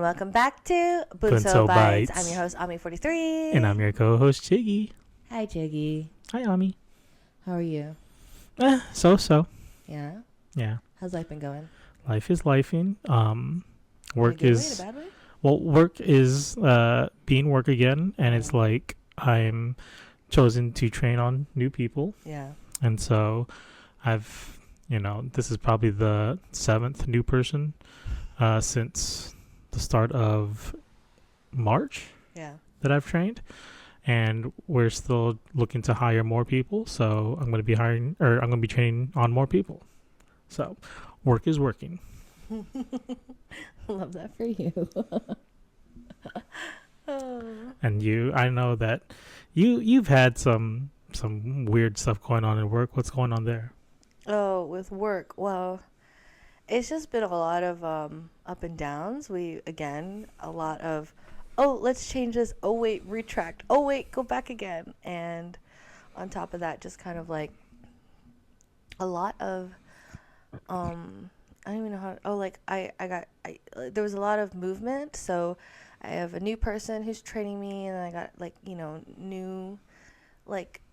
welcome back to Bunso Bunso Bites. Bites. I'm your host, Ami43. And I'm your co-host, Chiggy. Hi, Jiggy. Hi, Ami. How are you? So. Yeah? Yeah. How's life been going? Life is lifing. Work in a good is... way, in a bad way? Well, work is being work again. And it's like I'm chosen to train on new people. Yeah. And so I've... this is probably the 7th new person since the start of March Yeah. that I've trained. And we're still looking to hire more people. So I'm going to be training on more people. So work is working. Love that for you. And I know that you've had some weird stuff going on in work. What's going on there? Oh, with work. Well, it's just been a lot of up and downs. A lot of, oh, let's change this. Oh, wait, retract. Oh, wait, go back again. And on top of that, just kind of like a lot of, I don't even know how, there was a lot of movement. So I have a new person who's training me, and then I got new,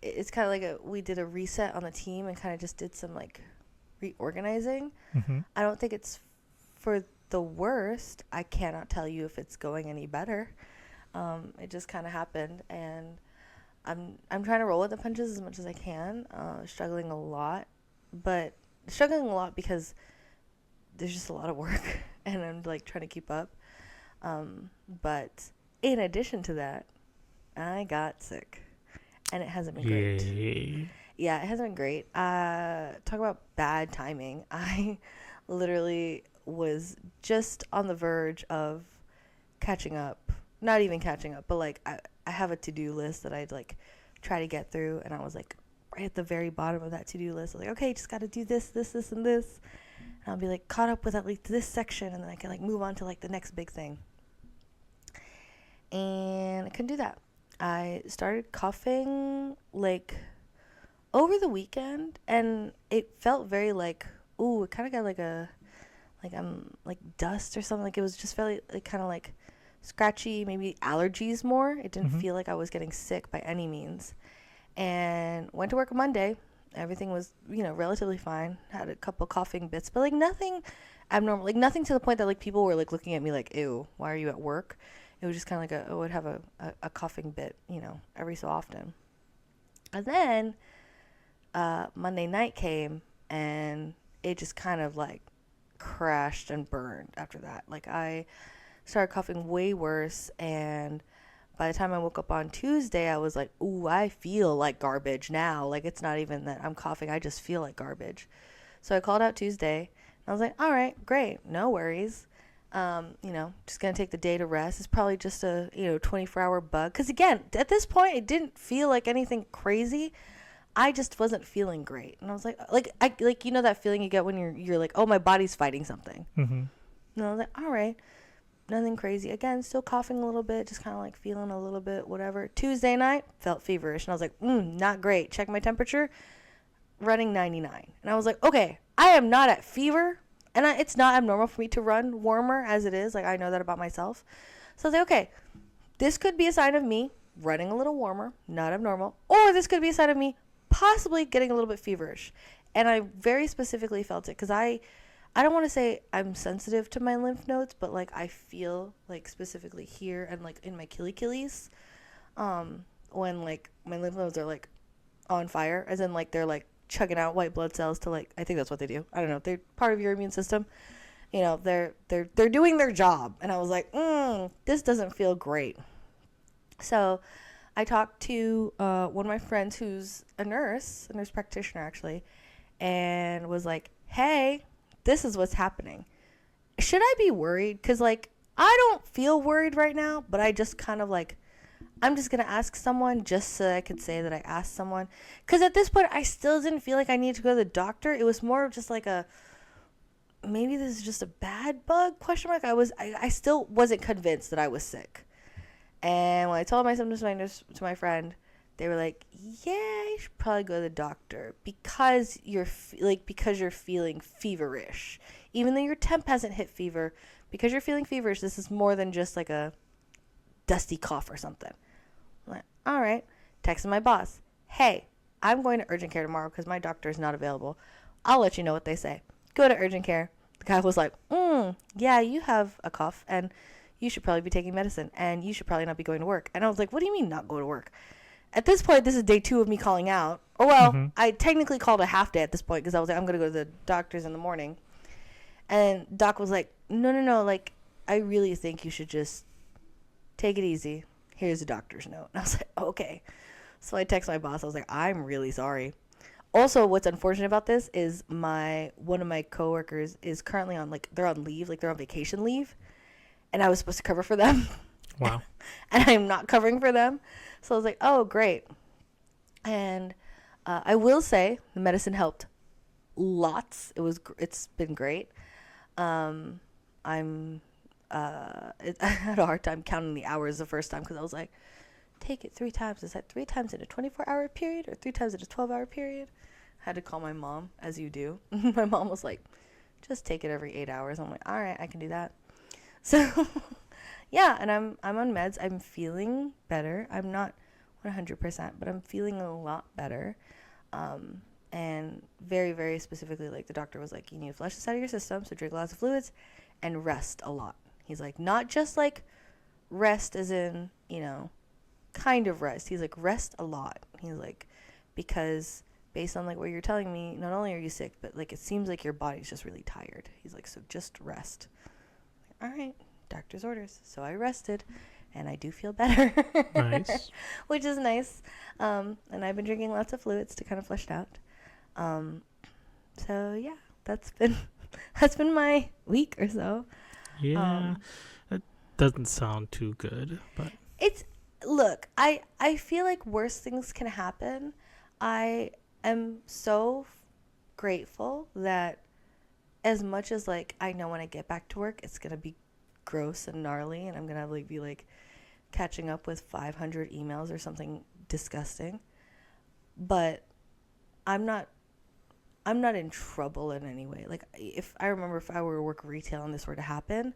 it's kind of like we did a reset on the team and kind of just did some reorganizing. Mm-hmm. I don't think it's for the worst. I cannot tell you if it's going any better. It just kind of happened, and I'm trying to roll with the punches as much as I can. Struggling a lot because there's just a lot of work, and I'm trying to keep up. But in addition to that, I got sick, and it hasn't been great. Yay. Yeah, it hasn't been great. Talk about bad timing. I literally was just on the verge of catching up. Not even catching up, but I have a to-do list that I'd try to get through, and I was right at the very bottom of that to-do list. I was okay, just got to do this, this, this, and this. And I'll be caught up with at least this section, and then I can move on to the next big thing. And I couldn't do that. I started coughing over the weekend, and it felt very it kind of got dust or something. It was just very kind of scratchy, maybe allergies more. It didn't feel like I was getting sick by any means. And went to work on Monday. Everything was, relatively fine. Had a couple coughing bits, but nothing abnormal. Nothing to the point that people were looking at me ew, why are you at work? It was just kind of I would have a coughing bit, every so often. And then Monday night came, and it just kind of crashed and burned after that. I started coughing way worse, and by the time I woke up on Tuesday, I was ooh, I feel like garbage now. It's not even that I'm coughing, I just feel like garbage. So I called out Tuesday, and I was all right, great, no worries. Just gonna take the day to rest. It's probably just a 24-hour bug, because again, at this point it didn't feel like anything crazy. I just wasn't feeling great, and I was that feeling you get when you're oh, my body's fighting something. Mm-hmm. And I was all right, nothing crazy. Again, still coughing a little bit, just kind of feeling a little bit whatever. Tuesday night felt feverish, and I was not great. Check my temperature, running 99, and I was okay, I am not at fever. And it's not abnormal for me to run warmer as it is. I know that about myself. So I was okay, this could be a sign of me running a little warmer, not abnormal. Or this could be a sign of me possibly getting a little bit feverish. And I very specifically felt it because I don't want to say I'm sensitive to my lymph nodes, but I feel specifically here and in my killies, when my lymph nodes are on fire, as in they're chugging out white blood cells to I think that's what they do. I don't know. They're part of your immune system. They're doing their job. And I was this doesn't feel great. So I talked to one of my friends who's a nurse practitioner actually, and was hey, this is what's happening. Should I be worried? Because I don't feel worried right now, but I just kind of I'm just going to ask someone just so I could say that I asked someone. Because at this point, I still didn't feel like I needed to go to the doctor. It was more of just maybe this is just a bad bug, question mark. I still wasn't convinced that I was sick. And when I told my symptoms to my friend, they were yeah, you should probably go to the doctor because you're feeling feverish. Even though your temp hasn't hit fever, because you're feeling feverish, this is more than just like a dusty cough or something. I'm like, all right. Texting my boss, hey, I'm going to urgent care tomorrow because my doctor is not available. I'll let you know what they say. Go to urgent care. The guy was like, yeah, you have a cough and you should probably be taking medicine and you should probably not be going to work. And I was like, what do you mean not go to work? At this point, this is day 2 of me calling out. Or, well, Mm-hmm. I technically called a half day at this point because I was like, I'm going to go to the doctor's in the morning. And Doc was like, no, like, I really think you should just take it easy. Here's a doctor's note. And I was like, okay. So I text my boss. I was like, I'm really sorry. Also, what's unfortunate about this is one of my coworkers is currently on, like, they're on leave, like, they're on vacation leave. And I was supposed to cover for them. Wow. And I'm not covering for them. So I was like, oh, great. And I will say the medicine helped lots. It's been great. I had a hard time counting the hours the first time because I was like, take it 3 times. Is that 3 times in a 24-hour period or 3 times in a 12-hour period? I had to call my mom, as you do. My mom was like, just take it every 8 hours. I'm like, all right, I can do that. So, yeah, and I'm on meds. I'm feeling better. I'm not 100%, but I'm feeling a lot better. And very, very specifically, like, the doctor was like, you need to flush this out of your system, so drink lots of fluids and rest a lot. He's like, not just, like, rest as in, kind of rest. He's like, rest a lot. He's like, because based on, like, what you're telling me, not only are you sick, but, like, it seems like your body's just really tired. He's like, so just rest. All right, doctor's orders. So I rested, and I do feel better. Nice. Which is nice. And I've been drinking lots of fluids to kind of flush it out. So yeah, that's been my week or so. Yeah. It doesn't sound too good, but Look, I feel like worse things can happen. I am so grateful that as much as, like, I know when I get back to work, it's going to be gross and gnarly and I'm going to like be like catching up with 500 emails or something disgusting. But I'm not in trouble in any way. Like, if I were to work retail and this were to happen,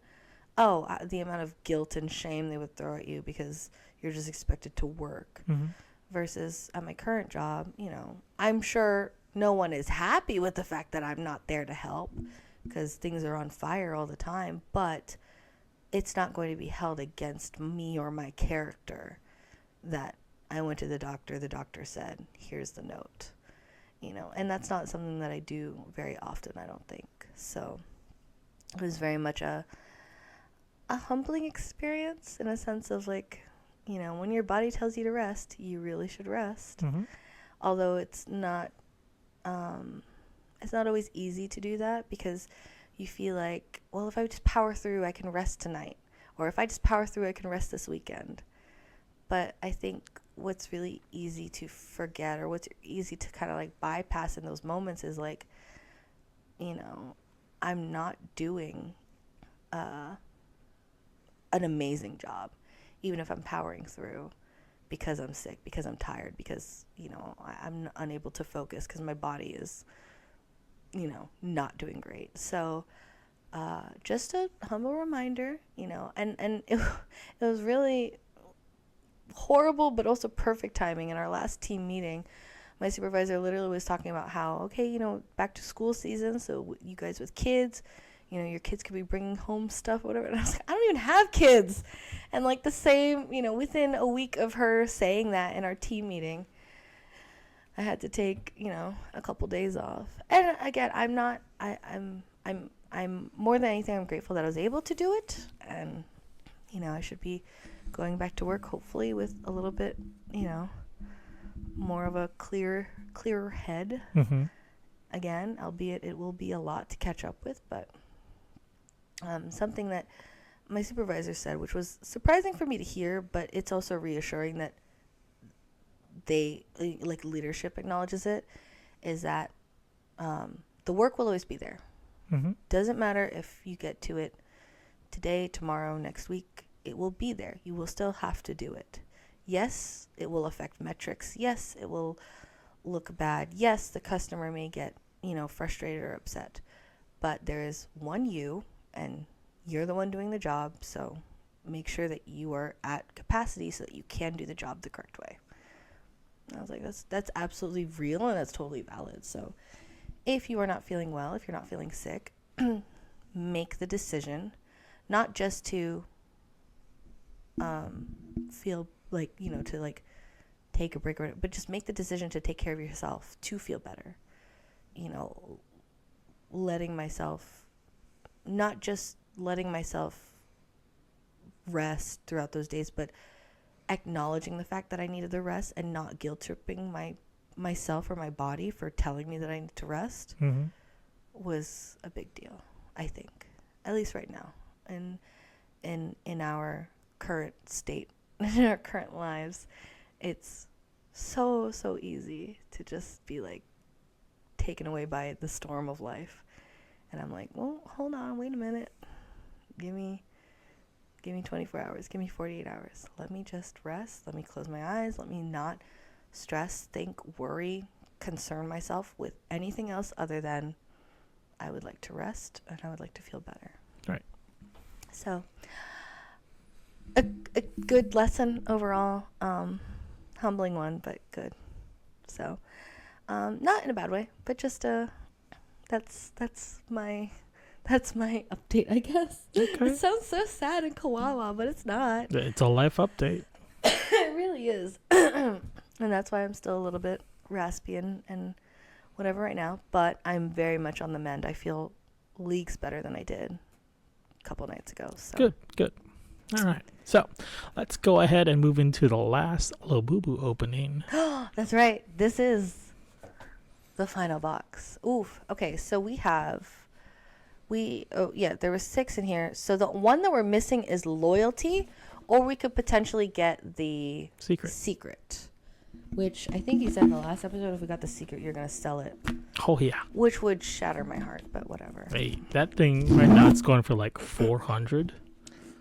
the amount of guilt and shame they would throw at you because you're just expected to work. mm-hmm. Versus at my current job, I'm sure no one is happy with the fact that I'm not there to help because things are on fire all the time, but it's not going to be held against me or my character that I went to the doctor said, here's the note, and that's not something that I do very often, I don't think. So it was very much a humbling experience in a sense of, like, when your body tells you to rest, you really should rest. Mm-hmm. Although it's not always easy to do that because you feel like, well, if I just power through, I can rest tonight. Or if I just power through, I can rest this weekend. But I think what's really easy to forget or what's easy to kind of like bypass in those moments is like, I'm not doing an amazing job, even if I'm powering through because I'm sick, because I'm tired, because, I'm unable to focus because my body is, not doing great. So just a humble reminder, and it was really horrible but also perfect timing. In our last team meeting, my supervisor literally was talking about how, okay, back to school season, so you guys with kids, your kids could be bringing home stuff, whatever. And I was like, I don't even have kids. And like the same, within a week of her saying that in our team meeting, I had to take, a couple days off. And again, I'm more than anything, I'm grateful that I was able to do it. And, I should be going back to work, hopefully with a little bit, more of a clearer head. Mm-hmm. Again, albeit it will be a lot to catch up with, but something that my supervisor said, which was surprising for me to hear, but it's also reassuring that they, like, leadership acknowledges it, is that the work will always be there. Mm-hmm. Doesn't matter if you get to it today, tomorrow, next week, it will be there. You will still have to do it. Yes, it will affect metrics. Yes, it will look bad. Yes, the customer may get, frustrated or upset. But there is one you, and you're the one doing the job, so make sure that you are at capacity so that you can do the job the correct way. And I was like, that's absolutely real, and that's totally valid. So if you are not feeling well, if you're not feeling sick, make the decision not just to feel like, to like take a break, but just make the decision to take care of yourself to feel better. Letting myself, not just letting myself rest throughout those days, but acknowledging the fact that I needed the rest and not guilt tripping myself or my body for telling me that I need to rest was a big deal, I think, at least right now, and in our current state, in our current lives, it's so easy to just be like taken away by the storm of life. And I'm like, well, hold on, wait a minute, give me 24 hours, give me 48 hours. Let me just rest. Let me close my eyes. Let me not stress, think, worry, concern myself with anything else other than I would like to rest and I would like to feel better. Right. So a good lesson overall, humbling one, but good. So not in a bad way, but just that's my update, I guess. Okay. It sounds so sad and kawawa, but it's not. It's a life update. It really is. And that's why I'm still a little bit raspy and whatever right now. But I'm very much on the mend. I feel leagues better than I did a couple nights ago. So. Good. All right. So let's go ahead and move into the last Lobubu opening. That's right. This is the final box. Oof. Okay, so there was 6 in here. So the one that we're missing is loyalty, or we could potentially get the secret, which I think you said in the last episode, if we got the secret, you're going to sell it. Oh, yeah. Which would shatter my heart, but whatever. Hey, that thing right now, it's going for like 400.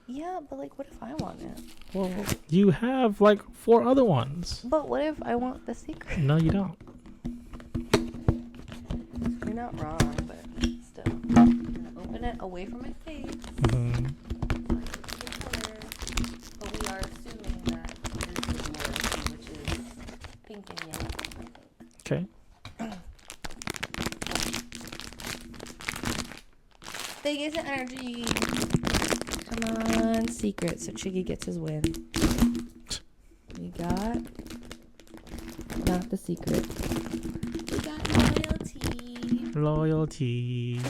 Yeah, but like, what if I want it? Well, you have like 4 other ones. But what if I want the secret? No, you don't. You're not wrong, but still. I'm going to open it away from my face. Mm-hmm. But we are assuming that this is loyalty, which is pink and yellow, I think. Okay. Biggest energy. Come on, secret. So Chiggy gets his win. We got not the secret. We got Loyalty.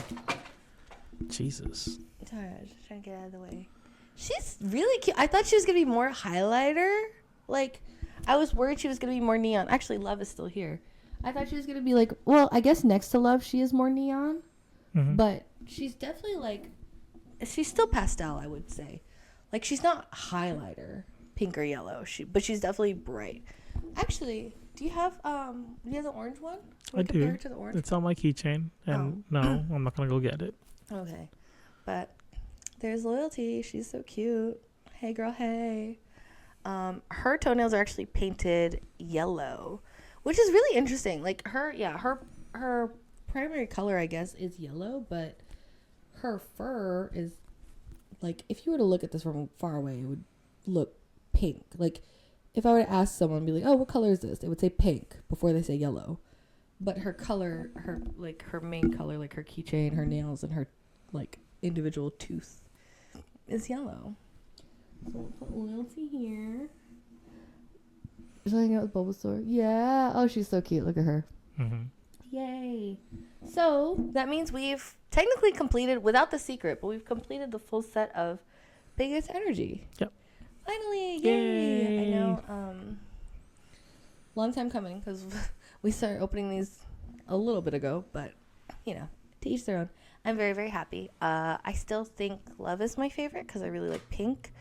Jesus. Sorry, I was just trying to get out of the way. She's really cute. I thought she was gonna be more highlighter. Like, I was worried she was gonna be more neon. Actually, Love is still here. I thought she was gonna be like, well, I guess next to Love she is more neon, but she's definitely like, she's still pastel, I would say. Like, she's not highlighter, pink or yellow. But she's definitely bright. Actually, do you have the orange one? I do. Compare it to the orange? It's on my keychain, and no, I'm not gonna go get it. Okay, but there's Loyalty. She's so cute. Hey, girl, hey. Her toenails are actually painted yellow, which is really interesting. Like, her primary color, I guess, is yellow, but her fur is, like, if you were to look at this from far away, it would look pink. Like, if I were to ask someone, be like, oh, what color is this? They would say pink before they say yellow. But her color, her main color, like her keychain, her nails, and her, like, individual tooth is yellow. So we'll put Loyalty here. She's hanging out with Bulbasaur. Yeah. Oh, she's so cute. Look at her. Mm-hmm. Yay. So that means we've technically completed, without the secret, but we've completed the full set of Biggest Energy. Yep. Finally. Yay. I know. Long time coming, because we started opening these a little bit ago, but, you know, to each their own. I'm very, very happy. I still think Love is my favorite because I really like pink,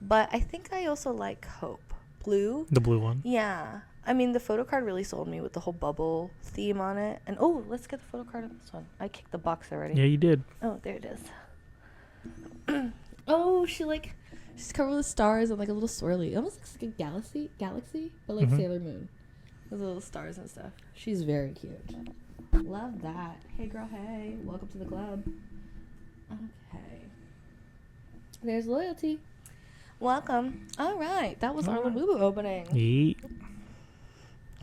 but I think I also like Hope. Blue. The blue one. Yeah. I mean, the photo card really sold me with the whole bubble theme on it. And, oh, let's get the photo card on this one. I kicked the box already. Yeah, you did. Oh, there it is. Oh, she's covered with stars and, like, a little swirly. It almost looks like a galaxy, but, like, Sailor Moon. With little stars and stuff. She's very cute. Love that. Hey, girl, hey. Welcome to the club. Okay. There's loyalty. Welcome. All right. That was our All right. Labubu opening. Yeet.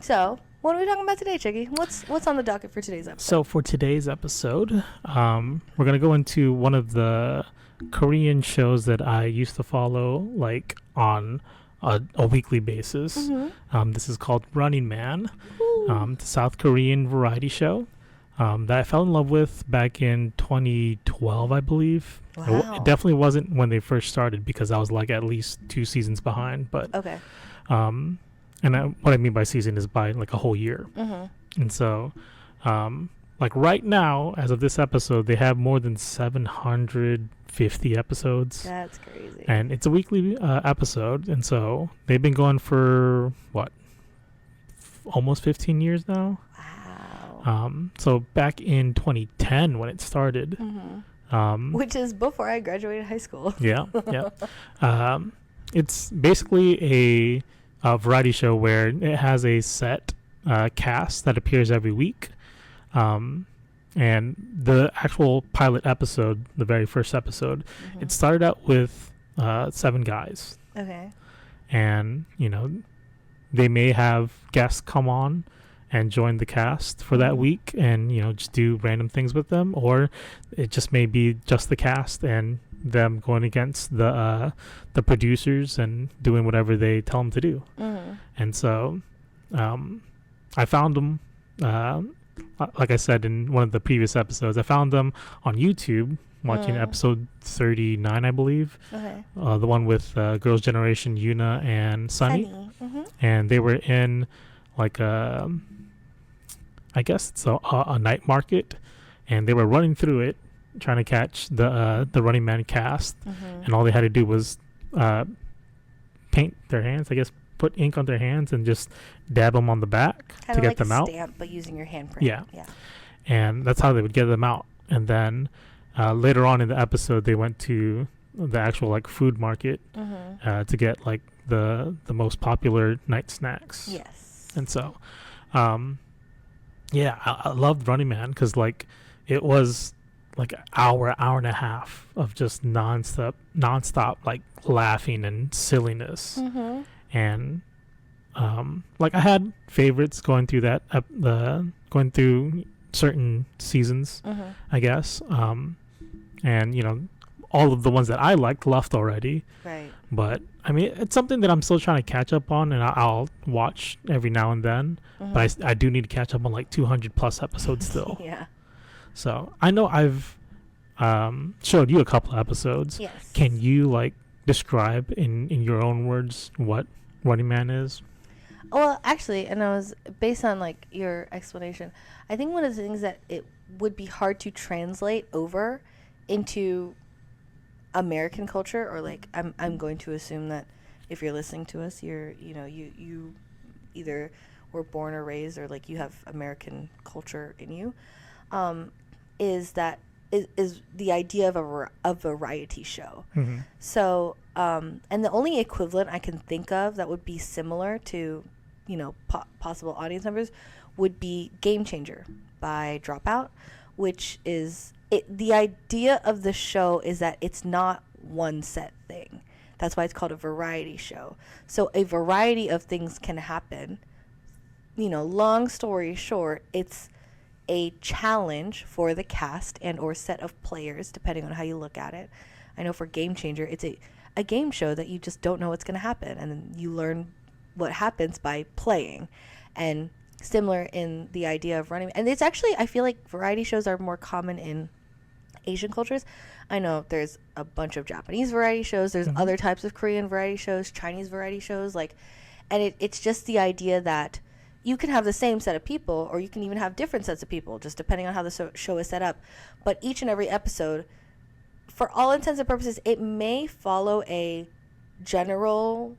So, what are we talking about today, Chiggy? What's on the docket for today's episode? So for today's episode, we're gonna go into one of the Korean shows that I used to follow, like on a weekly basis. Mm-hmm. This is called Running Man. It's a South Korean variety show that I fell in love with back in 2012, I believe. Wow. It definitely wasn't when they first started because I was like at least 2 seasons behind. But Okay. what I mean by season is by like a whole year. Mm-hmm. And so, like right now, as of this episode, they have more than 750 episodes. That's crazy. And it's a weekly episode. And so they've been going for, what, almost 15 years now? Wow. So back in 2010 when it started. Mm-hmm. Which is before I graduated high school. Yeah, yeah. It's basically a variety show where it has a set cast that appears every week. And the actual pilot episode, the very first episode, Mm-hmm. it started out with 7 guys. Okay. And, they may have guests come on and join the cast for that week and, just do random things with them. Or it just may be just the cast and them going against the producers and doing whatever they tell them to do. Mm-hmm. And so I found them, like I said in one of the previous episodes, I found them on YouTube watching episode 39, I believe. Okay. The one with Girls' Generation, Yuna and Sunny. Mm-hmm. And they were in like I guess it's a night market, and they were running through it trying to catch the Running Man cast. Mm-hmm. And all they had to do was paint their hands, I guess, put ink on their hands and just dab them on the back Kinda to get like them a out. stamp, but using your handprint. Yeah. Yeah. And that's how they would get them out. And then later on in the episode, they went to the actual like food market Mm-hmm. to get like the most popular night snacks. Yes. And so, yeah, I loved Running Man because like it was like an hour and a half of just nonstop like laughing and silliness. Mm-hmm. And like I had favorites going through that going through certain seasons, Mm-hmm. I guess. And all of the ones that I liked left already. Right. But I mean, it's something that I'm still trying to catch up on, and I'll watch every now and then. Mm-hmm. But I do need to catch up on like 200 plus episodes still. Yeah. So I know I've showed you a couple of episodes. Yes. Can you like describe in your own words what Running Man is? Well, actually, and I was based on like your explanation. I think one of the things that it would be hard to translate over into American culture, or like I'm going to assume that if you're listening to us, you either were born or raised, or like you have American culture in you. Is the idea of a variety show. Mm-hmm. So, and the only equivalent I can think of that would be similar to, possible audience members would be Game Changer by Dropout, which is the idea of the show is that it's not one set thing. That's why it's called a variety show. So a variety of things can happen. Long story short, it's a challenge for the cast and or set of players, depending on how you look at it. I know for Game Changer, it's a game show that you just don't know what's going to happen, and then you learn what happens by playing. And similar in the idea of running. And it's actually, I feel like variety shows are more common in Asian cultures. I know there's a bunch of Japanese variety shows. There's other types of Korean variety shows, Chinese variety shows, and it's just the idea that you can have the same set of people, or you can even have different sets of people, just depending on how the show is set up. But each and every episode, for all intents and purposes, it may follow a general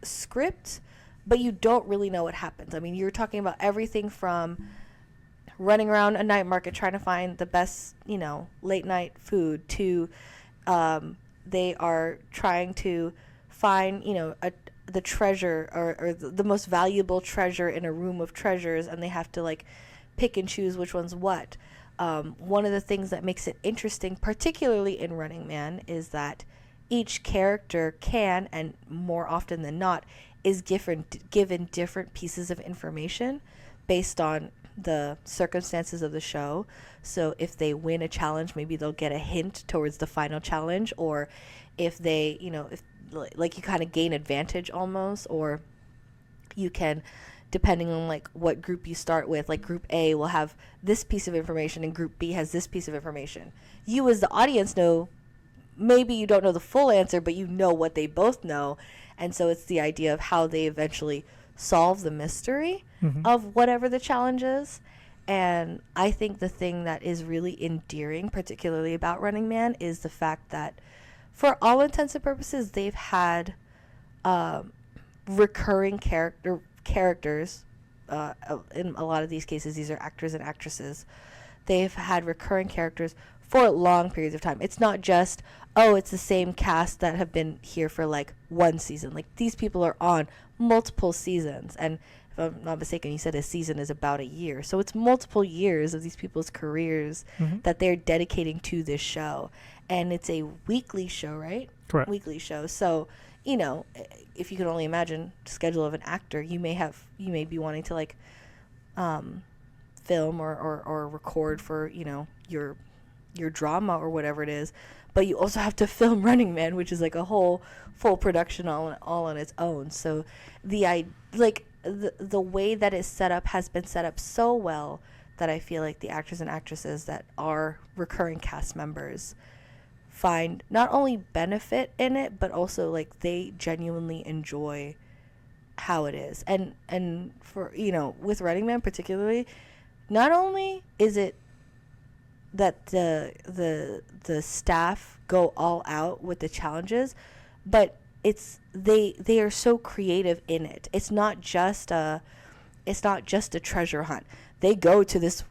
script, but you don't really know what happens. I mean, you're talking about everything from running around a night market trying to find the best, late night food, to they are trying to find, the treasure or the most valuable treasure in a room of treasures, and they have to pick and choose which one's what. One of the things that makes it interesting, particularly in Running Man, is that each character can, and more often than not, is given different pieces of information based on the circumstances of the show. So if they win a challenge, maybe they'll get a hint towards the final challenge, or if they, if like you kind of gain advantage almost, or you can, depending on like what group you start with, like group A will have this piece of information and group B has this piece of information. You as the audience know, maybe you don't know the full answer, but you know what they both know. And so it's the idea of how they eventually solve the mystery of whatever the challenge is. And I think the thing that is really endearing, particularly about Running Man, is the fact that for all intents and purposes, they've had recurring characters. In a lot of these cases, these are actors and actresses. They've had recurring characters for long periods of time. It's not just, it's the same cast that have been here for like one season. Like, these people are on multiple seasons. And if I'm not mistaken, you said a season is about a year. So it's multiple years of these people's careers that they're dedicating to this show. And it's a weekly show, right? Correct. Weekly show. So, if you can only imagine the schedule of an actor, you may be wanting to like film or record for, your drama or whatever it is, but you also have to film Running Man, which is like a whole full production all on its own. So the way that it's set up has been set up so well that I feel like the actors and actresses that are recurring cast members find not only benefit in it, but also like they genuinely enjoy how it is. And for, with Running Man particularly, not only is it that the staff go all out with the challenges, but they are so creative in it. It's not just a treasure hunt. They go to this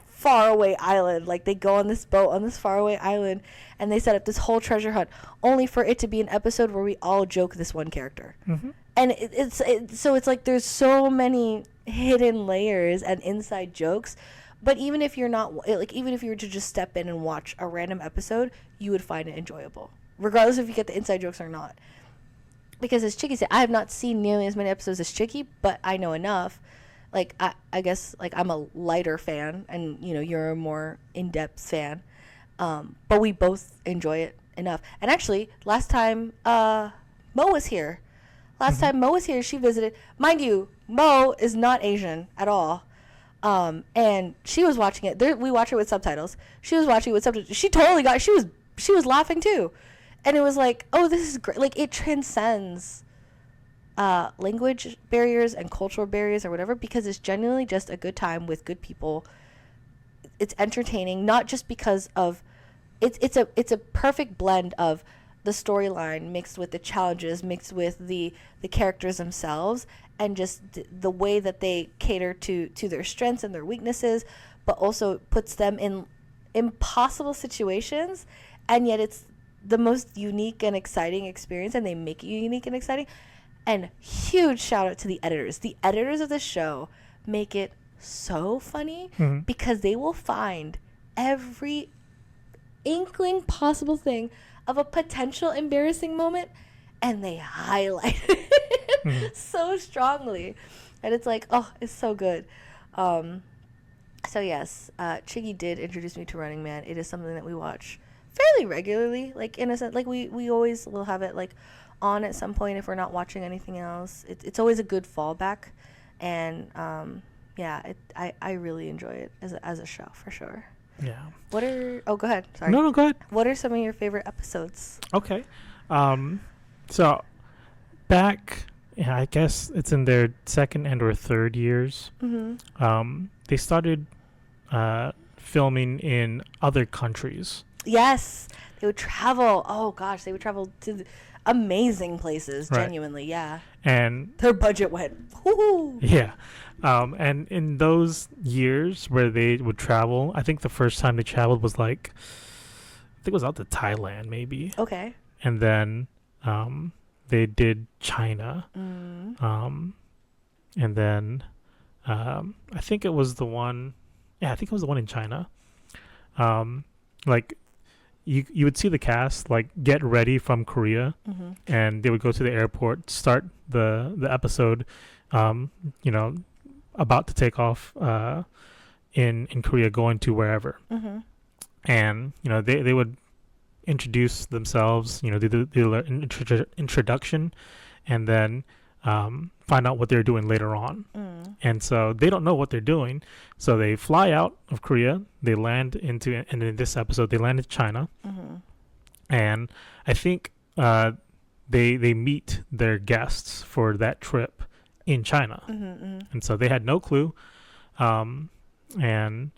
faraway island, like they go on this boat on this faraway island, and they set up this whole treasure hunt only for it to be an episode where we all joke this one character. And so it's like there's so many hidden layers and inside jokes. But even if you're not, even if you were to just step in and watch a random episode, you would find it enjoyable, regardless if you get the inside jokes or not. Because as Chicky said, I have not seen nearly as many episodes as Chicky, but I know enough. Like, I guess, like, I'm a lighter fan, and, you're a more in-depth fan. But we both enjoy it enough. And actually, last time Mo was here, she visited. Mind you, Mo is not Asian at all. And she was watching it. We watch it with subtitles. She was watching it with subtitles. She totally she was laughing too. And it was like, oh, this is great. Like, it transcends language barriers and cultural barriers or whatever, because it's genuinely just a good time with good people. It's entertaining, not just because of it's a perfect blend of the storyline mixed with the challenges, mixed with the characters themselves, and just the way that they cater to their strengths and their weaknesses, but also puts them in impossible situations, and yet it's the most unique and exciting experience, and they make it unique and exciting. And huge shout out to the editors. The editors of the show make it so funny because they will find every inkling possible thing of a potential embarrassing moment, and they highlight it so strongly. And it's like, oh, it's so good. So yes, Chiggy did introduce me to Running Man. It is something that we watch fairly regularly, like in a sense, like we always will have it like on at some point if we're not watching anything else. It's always a good fallback, and I really enjoy it as a show for sure. Yeah. Go ahead. Sorry. No, go ahead. What are some of your favorite episodes? Okay. So back, I guess it's in their second and or third years. They started filming in other countries. Yes, they would travel. Oh gosh, they would travel to amazing places. Right. Genuinely, yeah. And their budget went. Woo-hoo. Yeah. And in those years where they would travel, I think the first time they traveled was like, I think it was out to Thailand maybe. Okay. And then they did China. And then I think it was the one in China. Like you would see the cast like get ready from Korea, and they would go to the airport, start the episode, you know, about to take off in Korea, going to wherever, and you know they would introduce themselves, you know, do their introduction, and then find out what they're doing later on. And so they don't know what they're doing, so they fly out of Korea, they land into, and in this episode they land in China, and I think they meet their guests for that trip in China, and so they had no clue, and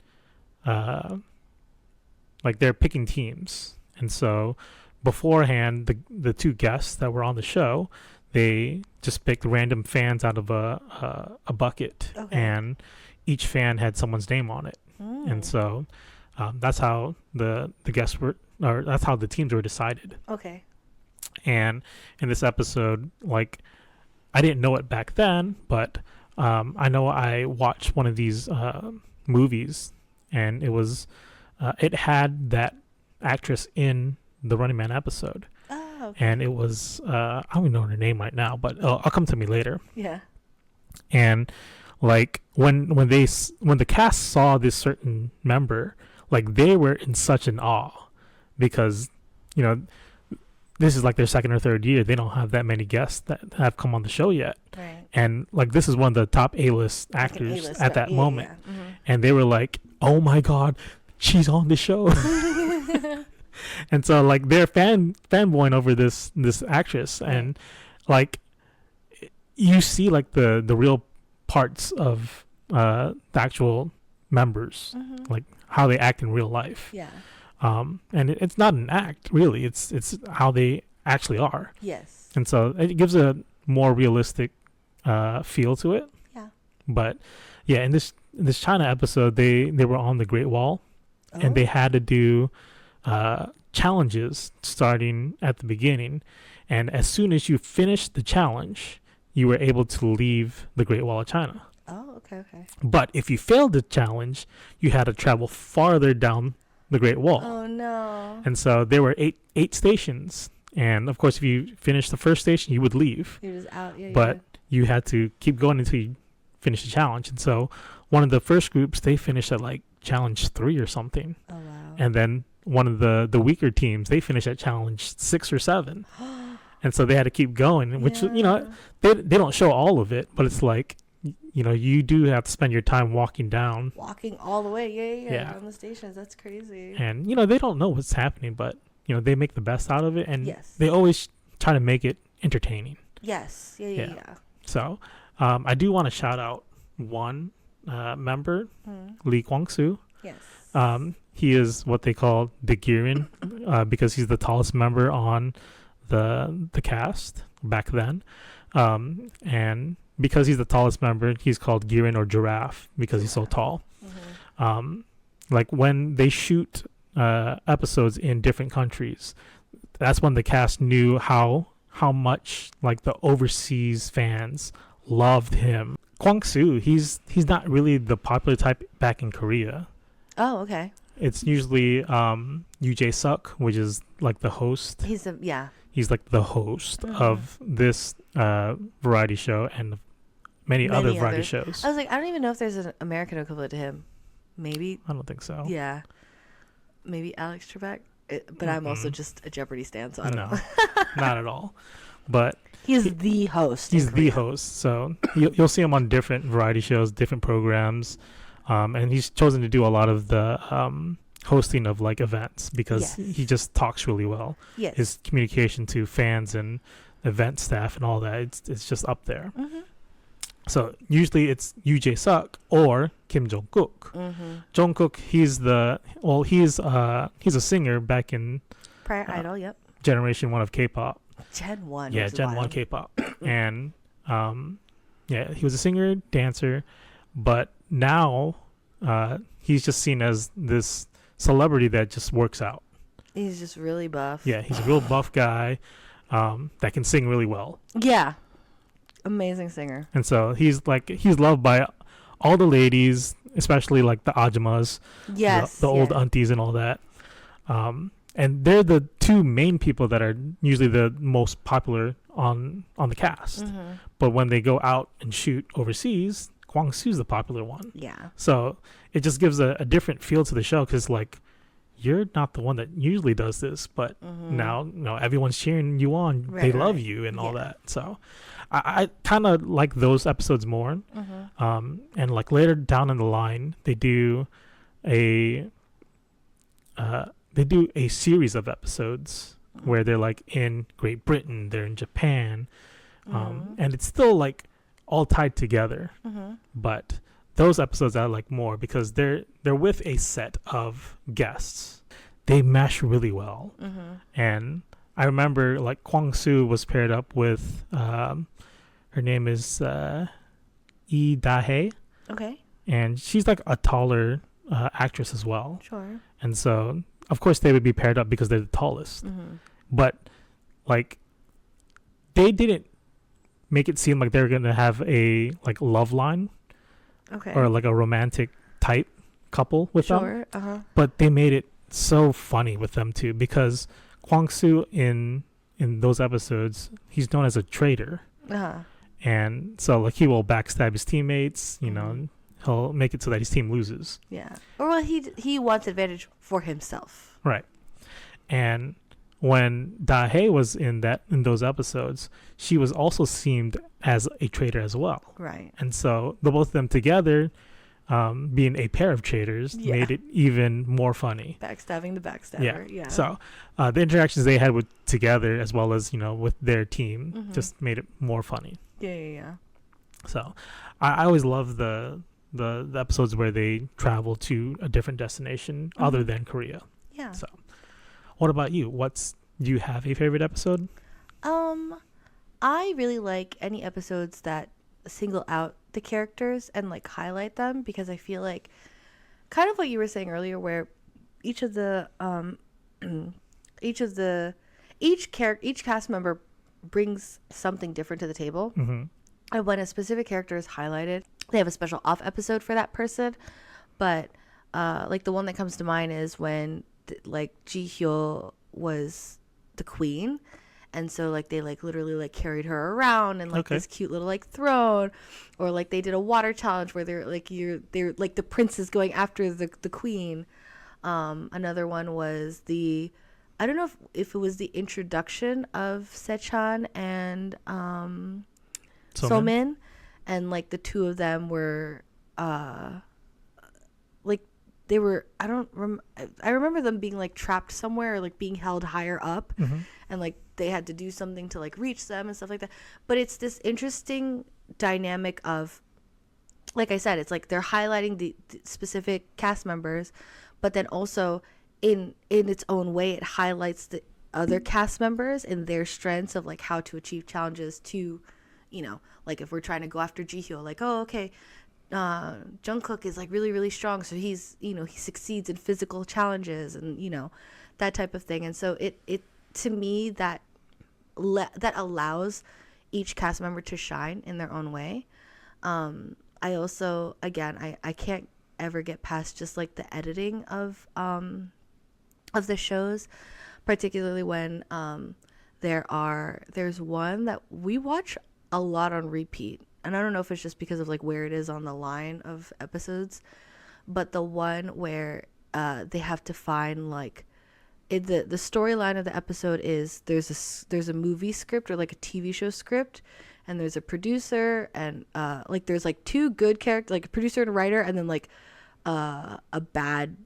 like they're picking teams, and so beforehand the two guests that were on the show, they just picked random fans out of a bucket, and each fan had someone's name on it, and so that's how the guests were, or that's how the teams were decided. Okay. And in this episode, like, I didn't know it back then, but I know I watched one of these movies, and it was it had that actress in the Running Man episode. Oh, okay. And it was I don't even know her name right now, but I'll come to me later. Yeah. And like when the cast saw this certain member, like they were in such an awe, because you know this is like their second or third year. They don't have that many guests that have come on the show yet. Right. And like this is one of the top A-list actors A-list at that moment. Yeah. And they were like, "Oh my God, she's on the show." And so like they're fanboying over this actress, and like you see like the real parts of the actual members, like how they act in real life. Yeah. And it's not an act really, it's how they actually are. Yes. And so it gives a more realistic feel to it. Yeah. But yeah, in this China episode, they were on the Great Wall, and they had to do challenges starting at the beginning, and as soon as you finished the challenge, you were able to leave the Great Wall of China. Oh, okay. But if you failed the challenge, you had to travel farther down the Great Wall. Oh no. And so there were eight stations, and of course if you finished the first station, you would leave. You're just out. Yeah. But you had to keep going until you finished the challenge. And so one of the first groups, they finished at like challenge 3 or something. Oh wow. And then one of the weaker teams, they finished at challenge 6 or 7. And so they had to keep going, which you know they don't show all of it, but it's like, you know, you do have to spend your time walking all the way. Yeah. Down the stations. That's crazy. And you know they don't know what's happening, but you know they make the best out of it, and Yes. they always try to make it entertaining. Yes. Yeah. So I do want to shout out one member, Lee Kwang-soo. Yes. He is what they call the Girin, because he's the tallest member on the cast back then, and because he's the tallest member, he's called Girin, or giraffe, because he's so tall. Like when they shoot episodes in different countries, that's when the cast knew how much like the overseas fans loved him. Kwang-soo, he's not really the popular type back in Korea. Oh, okay. It's usually Yoo Jae-suk, which is like the host. He's like the host of this variety show and many other variety shows. I was like, I don't even know if there's an American equivalent to him. Maybe. I don't think so. Yeah. Maybe Alex Trebek. But I'm also just a Jeopardy stan, so I don't know. Not at all. But he's the host. He's the host. So you'll see him on different variety shows, different programs. And he's chosen to do a lot of the hosting of like events, because he just talks really well. Yes. His communication to fans and event staff and all that, it's just up there. So usually it's Yoo Jae-suk or Kim Jong-kook. Jong-kook, he's a singer back in Prior Idol. Yep. Generation 1 of K-pop. Gen 1. Yeah, Gen 1 K-pop. And he was a singer, dancer, but now he's just seen as this celebrity that just works out. He's just really buff. Yeah, he's a real buff guy that can sing really well. Yeah. Amazing singer. And so he's loved by all the ladies, especially like the ajumas, yes, the old aunties and all that. and they're the two main people that are usually the most popular on the cast. But when they go out and shoot overseas, Kwang Soo's the popular one. Yeah. So it just gives a different feel to the show, because like, you're not the one that usually does this, but now everyone's cheering you on. Right, they love right. you and all Yeah. that. So I kind of like those episodes more. And like later down in the line, they do a series of episodes where they're like in Great Britain, they're in Japan, and it's still like all tied together. But those episodes I like more because they're with a set of guests. They mesh really well. And I remember like Kwang Soo was paired up with her name is Lee Da-hae, Okay. and she's like a taller actress as well. Sure. And so of course they would be paired up because they're the tallest. But like, they didn't make it seem like they were gonna have a like love line Okay. or like a romantic type couple with them. Sure. But they made it so funny with them too, because Kwang Soo in those episodes, he's known as a traitor. And so like, he will backstab his teammates, you know, he'll make it so that his team loses. Yeah. Or well, he wants advantage for himself. Right. And when Da-hae was in those episodes, she was also seen as a traitor as well. Right. And so the both of them together, being a pair of traitors, made it even more funny. Backstabbing the backstabber. Yeah. So the interactions they had together, as well as with their team, just made it more funny. Yeah. So I always love the episodes where they travel to a different destination other than Korea. Yeah. So what about you? Do you have a favorite episode? I really like any episodes that single out the characters and like highlight them, because I feel like kind of what you were saying earlier, where each cast member brings something different to the table. And when a specific character is highlighted, they have a special off episode for that person. But like the one that comes to mind is when like Ji Hyo was the queen, and so like they like literally like carried her around in like this cute little like throne, or like they did a water challenge where they're like the princes going after the queen. Another one was I don't know if it was the introduction of Sechan and So-min, and like the two of them were like they were I remember them being like trapped somewhere, or like being held higher up, and like they had to do something to like reach them and stuff like that. But it's this interesting dynamic of, like I said, it's like they're highlighting the specific cast members, but then also in its own way it highlights the other cast members and their strengths of like how to achieve challenges to, like if we're trying to go after Jihyo, like, oh, okay, Jungkook is like really, really strong, so he's, he succeeds in physical challenges and, that type of thing. And so it to me that allows each cast member to shine in their own way. I also, again, I can't ever get past just like the editing of the shows, particularly when there's one that we watch a lot on repeat, and I don't know if it's just because of like where it is on the line of episodes, but the one where they have to find like the storyline of the episode is there's a movie script or like a TV show script, and there's a producer and like there's like two good characters, like a producer and a writer, and then like a bad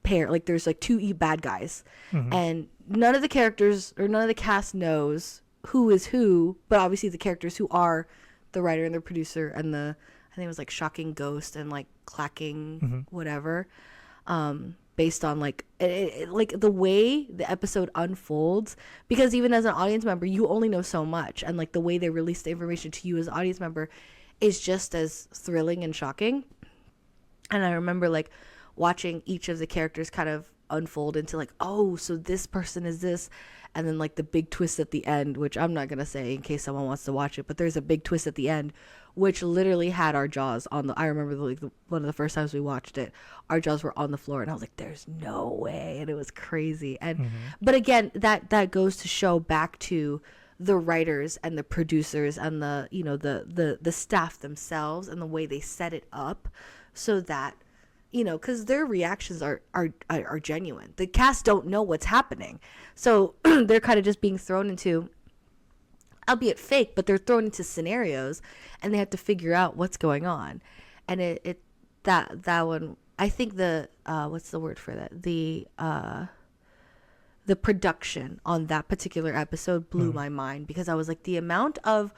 pair, like there's like two bad guys, and none of the characters or none of the cast knows who is who, but obviously the characters who are the writer and the producer and I think it was like Shocking Ghost and like Clacking whatever, based on like like the way the episode unfolds, because even as an audience member you only know so much, and like the way they release the information to you as an audience member is just as thrilling and shocking. And I remember like watching each of the characters kind of unfold into like, oh, so this person is this, and then like the big twist at the end, which I'm not gonna say in case someone wants to watch it, but there's a big twist at the end, which literally had our jaws on the. I remember one of the first times we watched it, our jaws were on the floor, and I was like, "There's no way," and it was crazy. And but again, that goes to show back to the writers and the producers and the the staff themselves and the way they set it up, so that because their reactions are genuine. The cast don't know what's happening, so they're kind of just being thrown into, albeit fake, but they're thrown into scenarios, and they have to figure out what's going on. And that one, I think the what's the word for that? The production on that particular episode blew my mind, because I was like, the amount of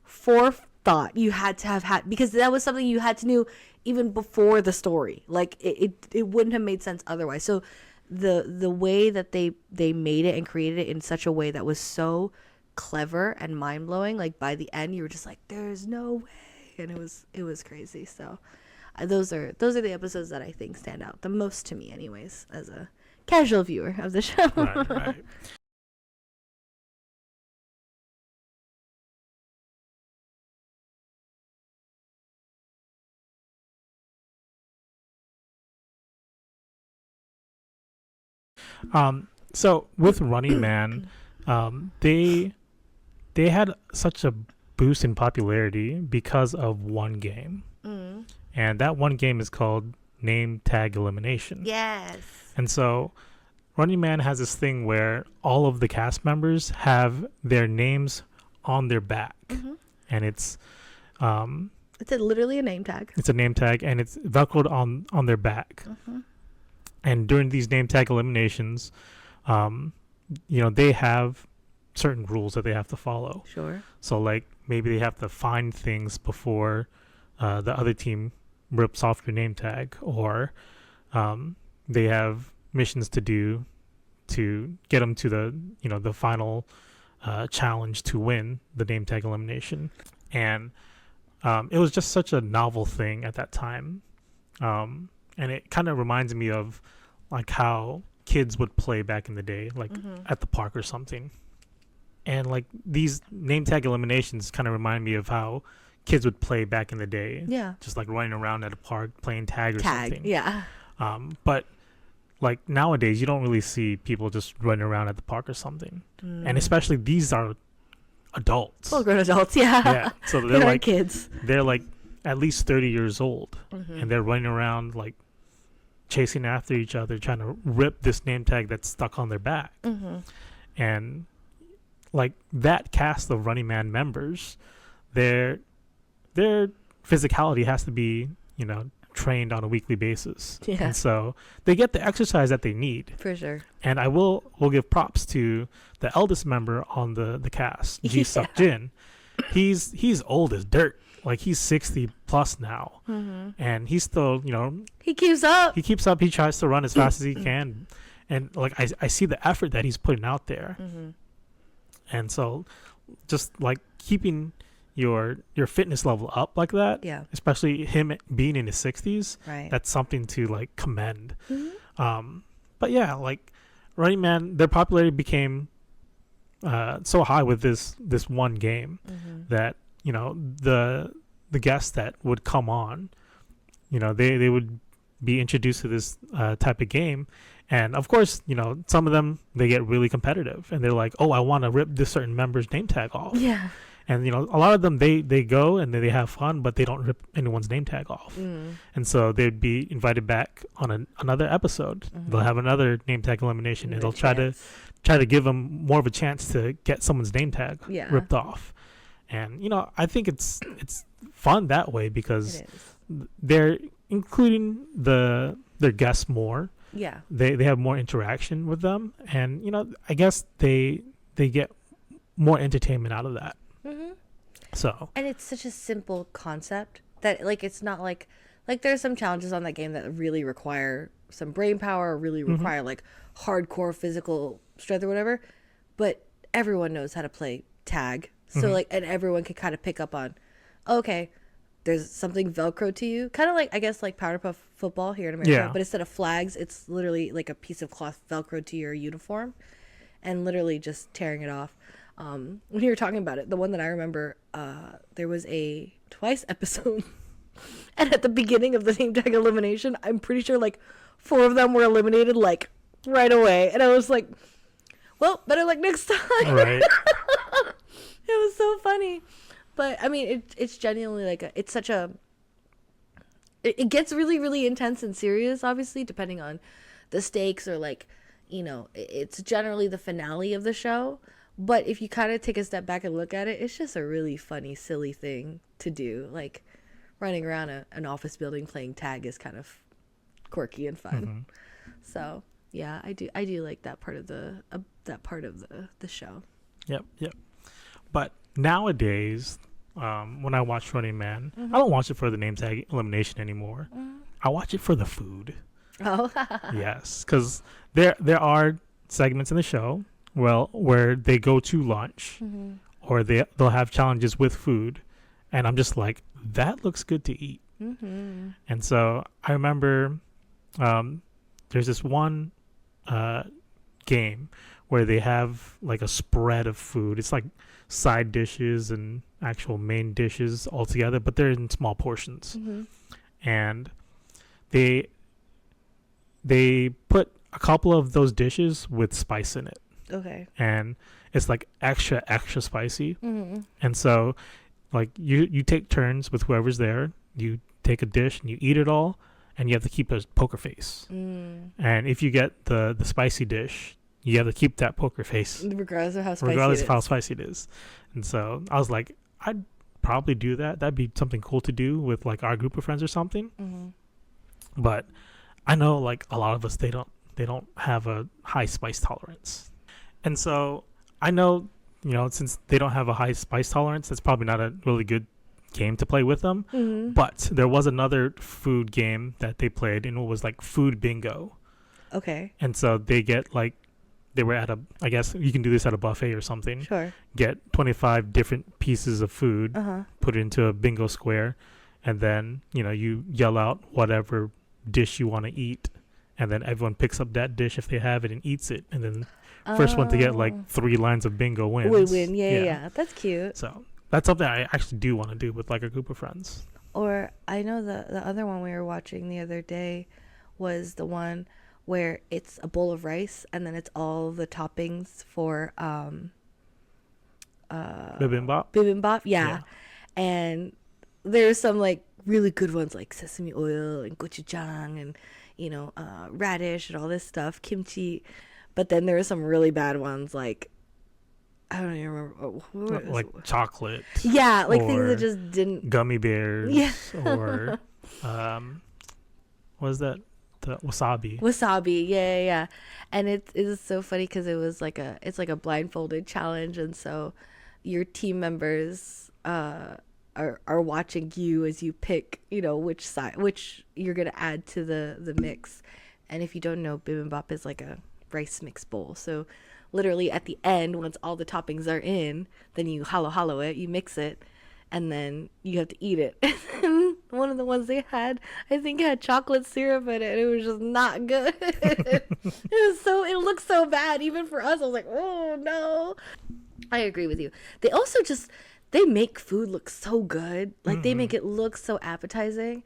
forethought you had to have had, because that was something you had to know even before the story. Like it wouldn't have made sense otherwise. So the way that they made it and created it in such a way that was so clever and mind-blowing, like by the end you were just like, there's no way, and it was crazy. So those are the episodes that I think stand out the most to me, anyways, as a casual viewer of the show. Right. So with Running Man, they had such a boost in popularity because of one game, and that one game is called Name Tag Elimination. Yes. And so Running Man has this thing where all of the cast members have their names on their back, and it's literally a name tag. It's a name tag, and it's velcroed on their back. And during these name tag eliminations, they have certain rules that they have to follow. Sure. So like maybe they have to find things before the other team rips off your name tag, or they have missions to do to get them to the final challenge to win the name tag elimination. And it was just such a novel thing at that time. And it kind of reminds me of like how kids would play back in the day, like at the park or something. And like these name tag eliminations kind of remind me of how kids would play back in the day. Yeah. Just like running around at a park playing tag or something. Yeah. But like nowadays, you don't really see people just running around at the park or something. And especially these are adults. Well, grown adults, yeah. Yeah. So they're like kids. They're like at least 30 years old, and they're running around like chasing after each other, trying to rip this name tag that's stuck on their back. And like that cast of Running Man members, their physicality has to be, trained on a weekly basis. Yeah. And so they get the exercise that they need. For sure. And I will give props to the eldest member on the cast, Ji Suk Jin. He's old as dirt. Like he's 60 plus now, and he's still, he keeps up. He tries to run as fast as he can, and like I see the effort that he's putting out there. And so just like keeping your fitness level up like that, especially him being in his 60s, right? That's something to like commend. But yeah, like Running Man, their popularity became so high with this one game that the guests that would come on, they would be introduced to this type of game. And of course, some of them, they get really competitive and they're like, oh, I want to rip this certain member's name tag off. Yeah. And a lot of them, they go and they have fun, but they don't rip anyone's name tag off. And so they'd be invited back on another episode. They'll have another name tag elimination, and they'll try to give them more of a chance to get someone's name tag ripped off. And I think it's fun that way, because they're including their guests more. Yeah. They have more interaction with them, and I guess they get more entertainment out of that. So, and it's such a simple concept that like it's not like there's some challenges on that game that really require some brain power, or really require like hardcore physical strength or whatever, but everyone knows how to play tag. So like, and everyone can kind of pick up on, okay, there's something Velcro to you, kind of like, I guess, like Powder Puff football here in America, but instead of flags, it's literally like a piece of cloth Velcro to your uniform. and literally just tearing it off. When you were talking about it, the one that I remember, there was a Twice episode, and at the beginning of the name tag elimination, I'm pretty sure like 4 of them were eliminated like right away, and I was like, well, better luck next time. Right. It was so funny. But I mean, it's genuinely like it's such a, it gets really, really intense and serious, obviously, depending on the stakes, or like, it's generally the finale of the show. But if you kind of take a step back and look at it, it's just a really funny, silly thing to do. Like running around an office building playing tag is kind of quirky and fun. Mm-hmm. So yeah, I do like that part of the show. Yep. But nowadays, when I watch Running Man, I don't watch it for the name tag elimination anymore. I watch it for the food. Oh. Yes, because there are segments in the show, where they go to lunch, or they'll have challenges with food, and I'm just like, that looks good to eat. And so I remember there's this one game where they have like a spread of food. It's like side dishes and actual main dishes all together, but they're in small portions. And they put a couple of those dishes with spice in it. Okay. And it's like extra spicy. And so like you take turns with whoever's there. You take a dish and you eat it all, and you have to keep a poker face. And if you get the spicy dish, you have to keep that poker face regardless of how spicy it is. And so I was like, I'd probably do that. That'd be something cool to do with like our group of friends or something. But I know like a lot of us, they don't have a high spice tolerance. And so I know, since they don't have a high spice tolerance, that's probably not a really good game to play with them. But there was another food game that they played, and it was like food bingo. Okay. And so they get like, they were at I guess you can do this at a buffet or something. Sure. Get 25 different pieces of food, put it into a bingo square, and then, you yell out whatever dish you want to eat, and then everyone picks up that dish if they have it and eats it, and then first one to get like 3 lines of bingo wins. Would win. Yeah. That's cute. So that's something I actually do want to do with like a group of friends. Or I know the other one we were watching the other day was the one where it's a bowl of rice and then it's all the toppings for bibimbap. Yeah. And there's some like really good ones like sesame oil and gochujang and radish and all this stuff, kimchi. But then there are some really bad ones like, I don't even remember. Like chocolate. Yeah, like things that just didn't. Gummy bears. Yeah. Or what is that? The wasabi. Yeah. And it is so funny because it's like a blindfolded challenge, and so your team members are watching you as you pick, which you're gonna add to the mix. And if you don't know, bibimbap is like a rice mix bowl. So literally at the end, once all the toppings are in, then you hollow it, you mix it, and then you have to eat it. And one of the ones they had, I think it had chocolate syrup in it, and it was just not good. It looked so bad even for us. I was like, oh no. I agree with you. They also they make food look so good. Like they make it look so appetizing.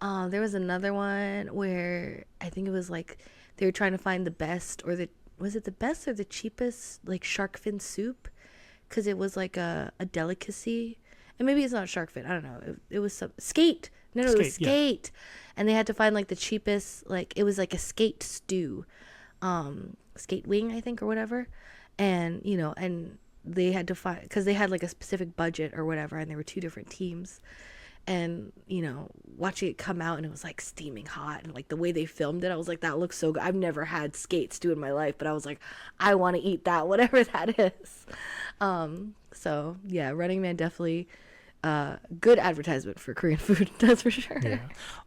There was another one where I think it was like they were trying to find the best, or was it the best or the cheapest like shark fin soup? Because it was like a delicacy. And maybe it's not shark fin. I don't know. It was some skate. No, it was skate. Yeah. And they had to find like the cheapest, like it was like a skate stew, skate wing, I think, or whatever. And, and they had to find, because they had like a specific budget or whatever, and there were 2 different teams. And, watching it come out, and it was like steaming hot, and like the way they filmed it, I was like, that looks so good. I've never had skate stew in my life, but I was like, I want to eat that, whatever that is. So yeah, Running Man definitely good advertisement for Korean food. That's for sure. Yeah,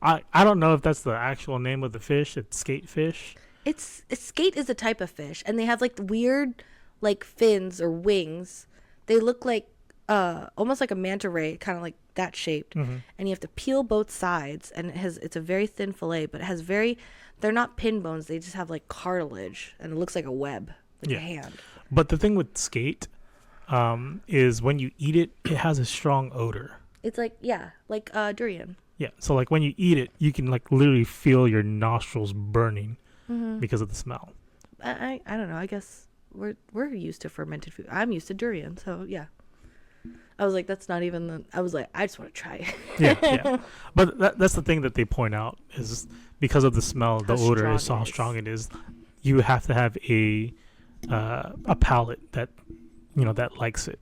I don't know if that's the actual name of the fish. It's skate fish. It's skate is a type of fish, and they have like weird like fins or wings. They look like almost like a manta ray, kind of like that shaped. And you have to peel both sides, and it's a very thin fillet, but it has they're not pin bones, they just have like cartilage, and it looks like a web. like a hand. But the thing with skate is when you eat it, it has a strong odor. It's like durian. Yeah, so like when you eat it, you can like literally feel your nostrils burning because of the smell. I don't know. I guess we're used to fermented food. I'm used to durian, so yeah. I was like, that's not even the. I was like, I just want to try it. Yeah. But that's the thing that they point out is because of the smell, the odor is how strong it is. You have to have a palate that that likes it.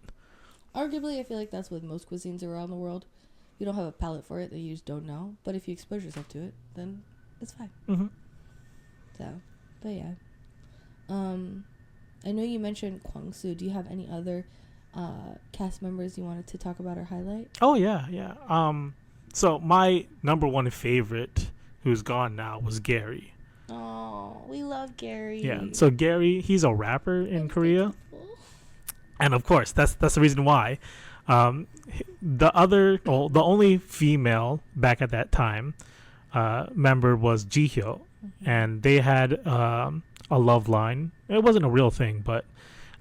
Arguably, I feel like that's with most cuisines around the world. You don't have a palate for it, that you just don't know. But if you expose yourself to it, then it's fine. Mm-hmm. So, but yeah. I know you mentioned Kwang Soo. Do you have any other cast members you wanted to talk about or highlight? Oh yeah. So my number one favorite, who's gone now, was Gary. Oh, we love Gary. Yeah. So Gary, he's a rapper in Korea, and of course that's the reason why. The only female back at that time member was Jihyo, and they had a love line. It wasn't a real thing, but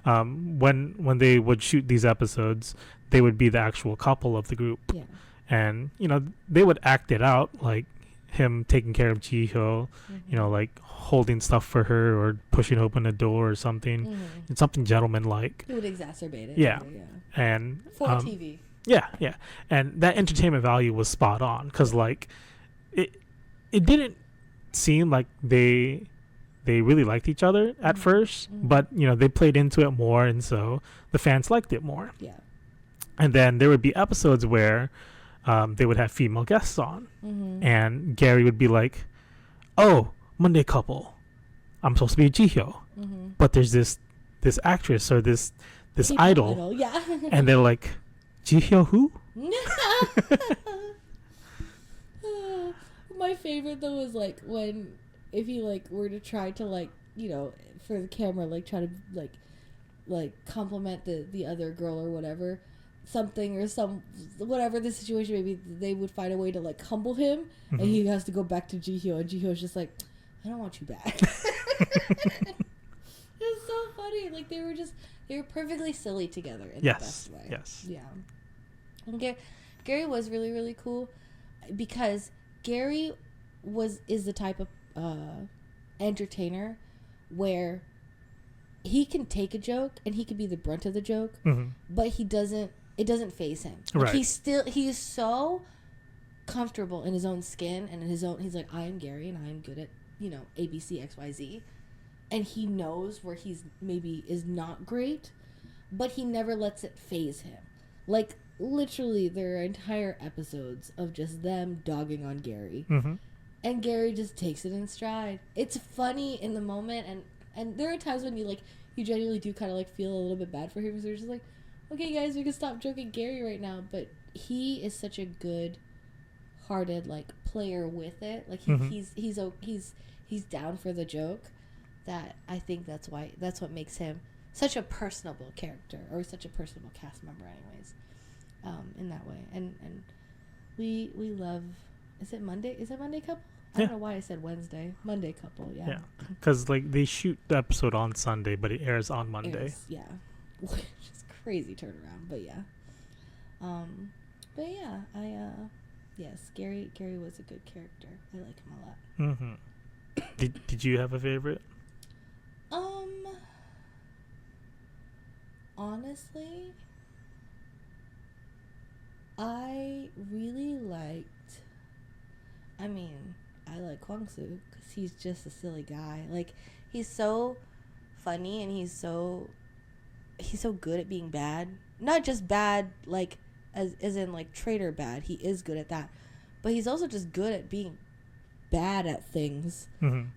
when they would shoot these episodes, they would be the actual couple of the group. Yeah. And they would act it out, like him taking care of Jihyo, like holding stuff for her or pushing open a door or something. It's something gentleman-like. He would exacerbate it. Yeah. Yeah. And For TV. Yeah. And that entertainment value was spot on, because like it didn't seem like they really liked each other at first, but they played into it more, and so the fans liked it more. Yeah. And then there would be episodes where they would have female guests on, and Gary would be like, "Oh, Monday couple, I'm supposed to be a Jihyo, but there's this actress or this idol." Yeah. And they're like, "Jihyo who?" My favorite though is like when if he like were to try to like for the camera like try to like compliment the other girl or whatever, something or whatever the situation, maybe they would find a way to like humble him, and he has to go back to Jihyo, and Jihyo's just like, I don't want you back. It's so funny. Like they were perfectly silly together in the best way. Yes. Yeah. And Gary was really, really cool because Gary is the type of entertainer where he can take a joke and he can be the brunt of the joke, but it doesn't faze him. Like, right. He is so comfortable in his own skin and in his own, he's like, I am Gary and I am good at, ABC, XYZ. And he knows where he's maybe is not great, but he never lets it faze him. Like, literally, there are entire episodes of just them dogging on Gary. And Gary just takes it in stride. It's funny in the moment, and there are times when you genuinely do kind of like feel a little bit bad for him, because they're just like, okay guys, we can stop joking Gary right now. But he is such a good hearted like player with it. Like he's down for the joke, that I think that's what makes him such a personable character, or such a personable cast member anyways, in that way. And we love, is it Monday couple? I don't know why I said Wednesday. Monday couple, yeah. Yeah, because like they shoot the episode on Sunday, but it airs on Monday. Which is crazy turnaround, but yeah. Yes, Gary was a good character. I like him a lot. Did you have a favorite? Honestly, I really liked. I like Kwang Soo because he's just a silly guy. Like, he's so funny and he's so good at being bad. Not just bad like as in like traitor bad. He is good at that, but he's also just good at being bad at things.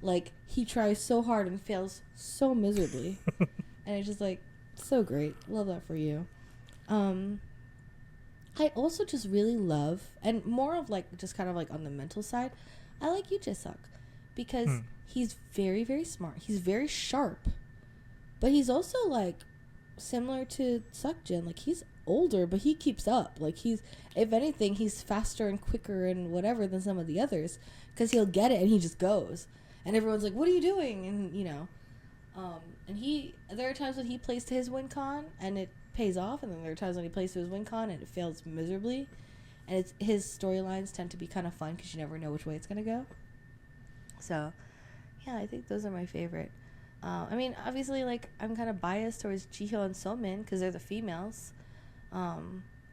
Like, he tries so hard and fails so miserably. And it's just like so great. Love that for you. I also just really love, and more of like just kind of like on the mental side, I like Yoo Jae-suk because he's very, very smart. He's very sharp, but he's also like similar to Seokjin. Like, he's older, but he keeps up. Like, if anything, he's faster and quicker and whatever than some of the others, because he'll get it and he just goes, and everyone's like, what are you doing? And And there are times when he plays to his win con and it pays off, and then there are times when he plays to his win con and it fails miserably. And his storylines tend to be kind of fun because you never know which way it's gonna go. So, yeah, I think those are my favorite. I mean, obviously, like, I'm kind of biased towards Jihyo and Somin because they're the females.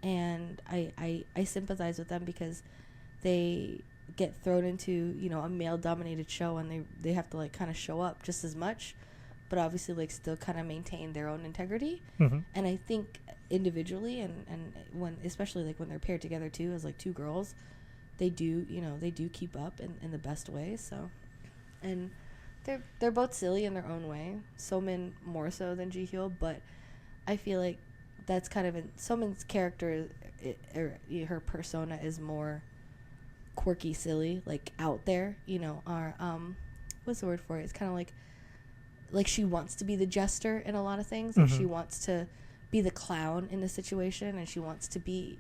And I sympathize with them because they get thrown into, you know, a male-dominated show, and they have to, like, kind of show up just as much, but obviously, like, still kind of maintain their own integrity. Mm-hmm. And I think individually and when, especially, like, when they're paired together, too, as, like, two girls, they do keep up in the best way, so. And they're both silly in their own way. Somin more so than Jihyo, but I feel like that's kind of Somin's character, her persona is more quirky, silly, like out there, you know. What's the word for it? It's kind of like she wants to be the jester in a lot of things, and she wants to be the clown in the situation, and she wants to be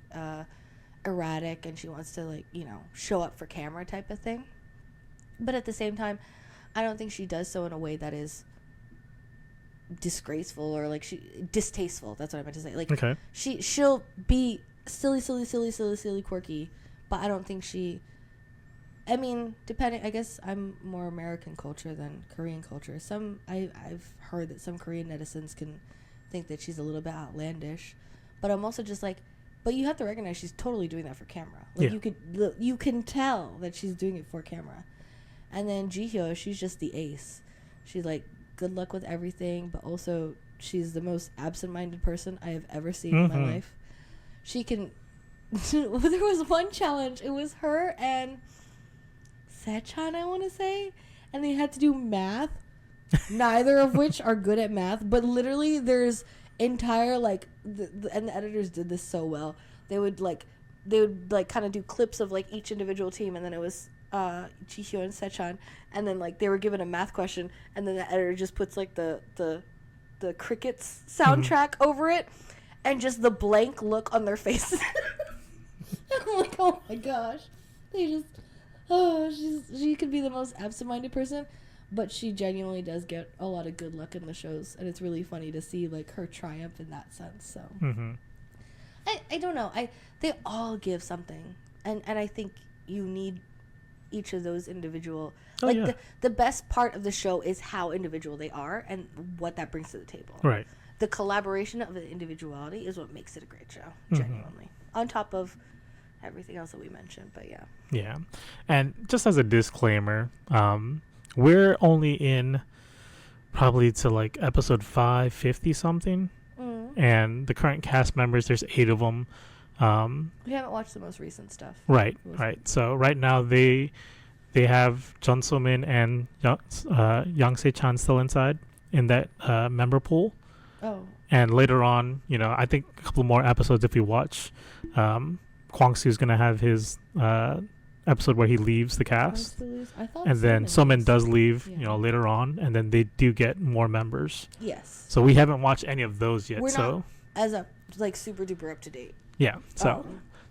erratic, and she wants to, like, you know, show up for camera type of thing. But at the same time, I don't think she does so in a way that is disgraceful or like distasteful. That's what I meant to say. Like, okay. She'll be silly, quirky, but I don't think I mean, depending, I guess I'm more American culture than Korean culture. I've heard that some Korean netizens can think that she's a little bit outlandish, but I'm also just like, but you have to recognize she's totally doing that for camera. Like, you can tell that she's doing it for camera. And then Jihyo, she's just the ace. She's like, good luck with everything, but also she's the most absent-minded person I have ever seen in my life. She can... There was one challenge. It was her and Sechan, I want to say. And they had to do math. Neither of which are good at math. But literally, there's entire, like... and the editors did this so well. They would kind of do clips of, like, each individual team. And then it was... Jihyo and Sechan, and then, like, they were given a math question, and then the editor just puts, like, the Crickets soundtrack over it, and just the blank look on their faces. I'm like, oh my gosh, she could be the most absent-minded person, but she genuinely does get a lot of good luck in the shows, and it's really funny to see, like, her triumph in that sense. So I don't know, they all give something, and I think you need each of those individual, the best part of the show is how individual they are and what that brings to the table. Right. The collaboration of the individuality is what makes it a great show, genuinely. On top of everything else that we mentioned, but yeah. Yeah. And just as a disclaimer, we're only in probably to, like, episode 550 something. And the current cast members, there's 8 of them. We haven't watched the most recent stuff. Right. So right now they have Jun So-min and Yang Se-chan still inside in that member pool. Oh. And later on, you know, I think a couple more episodes if we watch, Kwang-soo's going to have his episode where he leaves the cast. And then So-min does leave, you know, later on, and then they do get more members. Yes. So we haven't watched any of those yet. We're not as super duper up to date. Yeah, so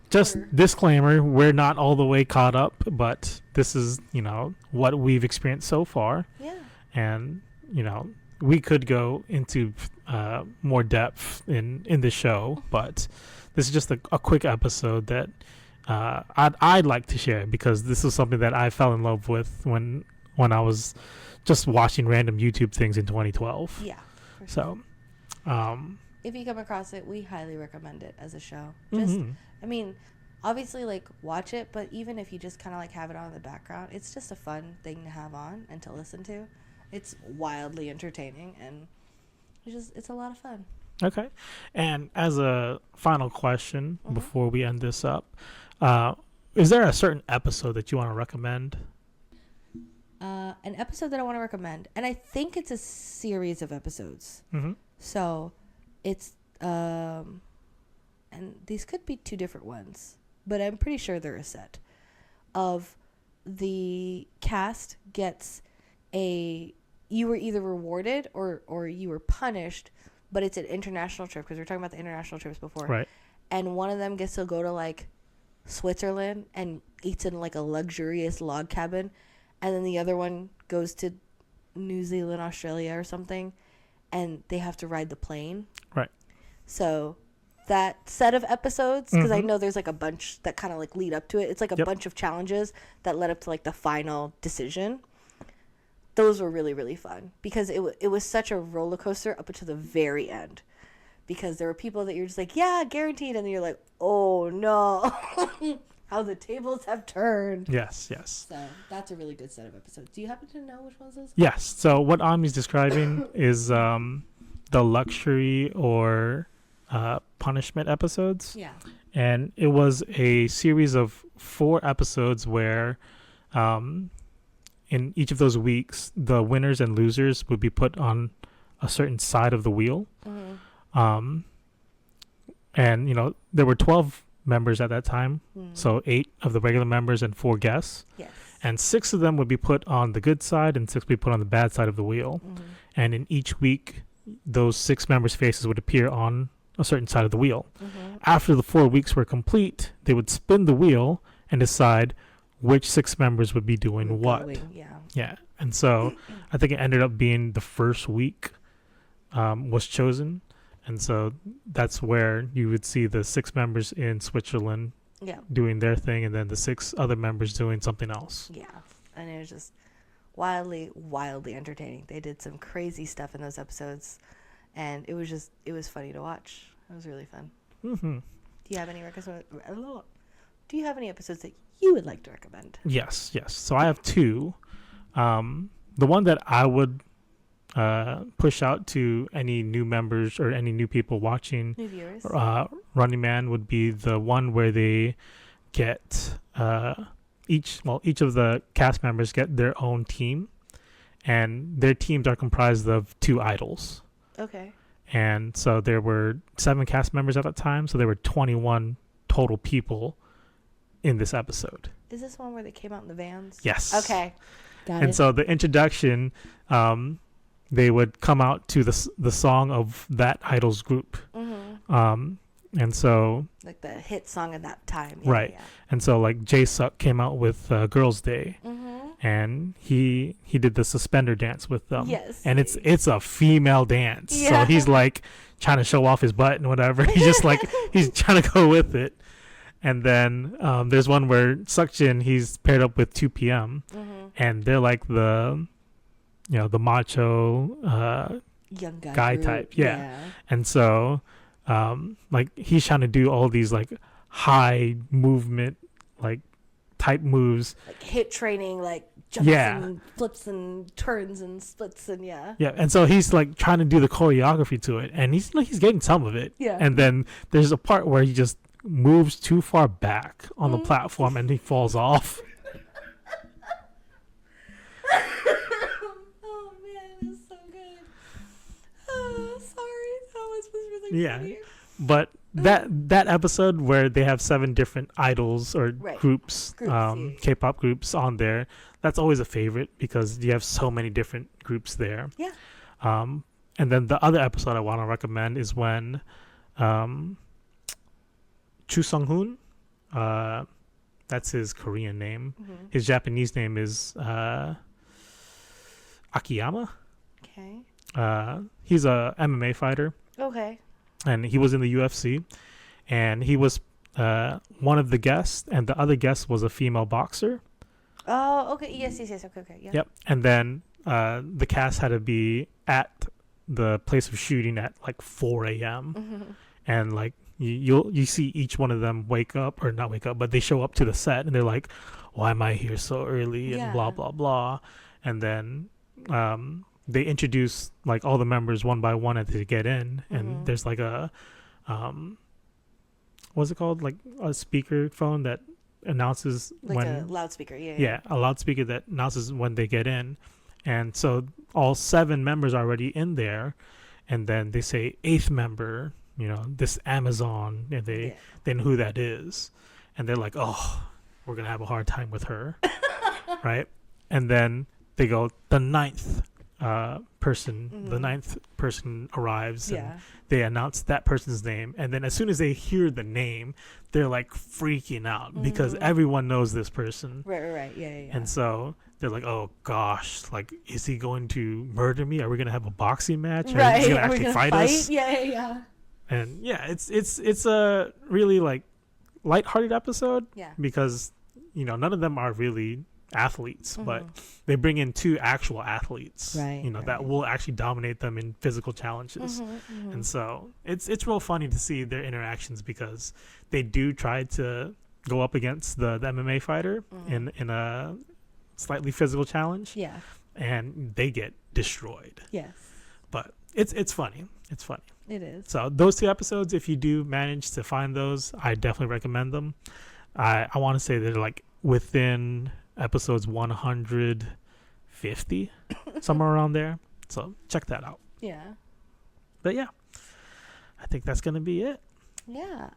just disclaimer, we're not all the way caught up, but this is, you know, what we've experienced so far. Yeah. And, you know, we could go into more depth in the show, but this is just a quick episode that I'd like to share because this is something that I fell in love with when I was just watching random YouTube things in 2012. Yeah. So, if you come across it, we highly recommend it as a show. Just, I mean, obviously, like, watch it, but even if you just kind of, like, have it on in the background, it's just a fun thing to have on and to listen to. It's wildly entertaining, and it's a lot of fun. Okay. And as a final question before we end this up, is there a certain episode that you want to recommend? An episode that I want to recommend, and I think it's a series of episodes. So... it's and these could be 2 different ones, but I'm pretty sure they're a set of the cast gets you were either rewarded or you were punished, but it's an international trip because we were talking about the international trips before, right? And one of them gets to go to, like, Switzerland and eats in, like, a luxurious log cabin, and then the other one goes to New Zealand, Australia or something, and they have to ride the plane. Right. So that set of episodes, because I Mhm. know there's like a bunch that kind of like lead up to it. It's like a Yep. bunch of challenges that led up to like the final decision. Those were really, really fun because it was such a roller coaster up until the very end. Because there were people that you're just like, yeah, guaranteed. And then you're like, oh no, how the tables have turned. Yes, yes. So that's a really good set of episodes. Do you happen to know which ones those? Yes. So whatAmi's describing is the luxury or punishment episodes. Yeah. And it was a series of 4 episodes where in each of those weeks, the winners and losers would be put on a certain side of the wheel. Mm-hmm. And, you know, there were 12 members at that time. Mm. So 8 of the regular members and 4 guests. Yes. And 6 of them would be put on the good side and 6 would be put on the bad side of the wheel. Mm-hmm. And in each week, those 6 members' faces would appear on a certain side of the wheel. Mm-hmm. After the 4 weeks were complete, they would spin the wheel and decide which 6 members would be doing what. Yeah. Yeah. And so I think it ended up being the first week was chosen. And so that's where you would see the 6 members in Switzerland Yeah. doing their thing and then the 6 other members doing something else. Yeah. And it was just wildly, wildly entertaining. They did some crazy stuff in those episodes. And it was funny to watch. It was really fun. Mm-hmm. Do you have any Do you have any episodes that you would like to recommend? Yes, yes. So I have 2. The one that I would push out to any new members or any new people watching New viewers? Running Man would be the one where they get each of the cast members get their own team, and their teams are comprised of 2 idols. Okay. And so there were 7 cast members at that time, so there were 21 total people in this episode. Is this one where they came out in the vans? Yes. Okay. Got And it. so the introduction, they would come out to the song of that idol's group. Mm-hmm. And so Like the hit song of that time. Right. And so like Jay Suck came out with Girls Day, Mm-hmm. and he did the suspender dance with them. Yes. And it's a female dance. Yeah. So he's like trying to show off his butt and whatever. He's just like he's trying to go with it. And then there's one where Suction, he's paired up with 2PM, Mm-hmm. and they're like the macho Young guy group. type. Yeah. And so like he's trying to do all these like high movement like type moves. Like hit training, like jumps Yeah. and flips and turns and splits and yeah. Yeah, and so he's like trying to do the choreography to it, and he's getting some of it. Yeah. And then there's a part where he just moves too far back on the Mm. platform and he falls off. Oh man, it's so good. Oh, sorry. That was really Yeah. funny. But that episode where they have 7 different idols or Right. groups, Groups, yeah. K-pop groups on there, that's always a favorite because you have so many different groups there. Yeah. And then the other episode I want to recommend is when Chu Sung-hoon, that's his Korean name. Mm-hmm. His Japanese name is Akiyama. Okay. He's a MMA fighter, Okay. and he was in the UFC, and he was one of the guests, and the other guest was a female boxer. Oh, okay. Yes. Okay. Yeah. Yep. And then the cast had to be at the place of shooting at like 4 a.m. Mm-hmm. and like you see each one of them not wake up, but they show up to the set and they're like, why am I here so early, and Yeah. blah blah blah. And then they introduce like all the members one by one as they get in, and Mhm. there's like a what's it called, like a speaker phone that announces Like when a loudspeaker. Yeah. yeah, a loudspeaker that announces when they get in. And so all 7 members are already in there, and then they say 8th member, this Amazon, and they know who that is, and they're like, oh, we're gonna have a hard time with her. Right? And then they go, the 9th person, the Mhm. 9th person arrives, and Yeah. they announce that person's name, and then as soon as they hear the name, they're like freaking out because Mhm. everyone knows this person. Right. Yeah. And so they're like, oh gosh, like, is he going to murder me? Are we gonna have a boxing match? Right. Is he gonna Are we actually gonna fight us? Yeah. And yeah, it's a really like lighthearted episode Yeah. because none of them are really athletes, but they bring in two actual athletes, Right, that will actually dominate them in physical challenges. And so it's real funny to see their interactions because they do try to go up against the MMA fighter in a slightly physical challenge, Yeah. and they get destroyed. Yes. But it's funny. It's funny. It is. So those two episodes, if you do manage to find those, I definitely recommend them. I want to say they're like within episodes 150, somewhere around there. So check that out. Yeah. But yeah, I think that's going to be it. Yeah.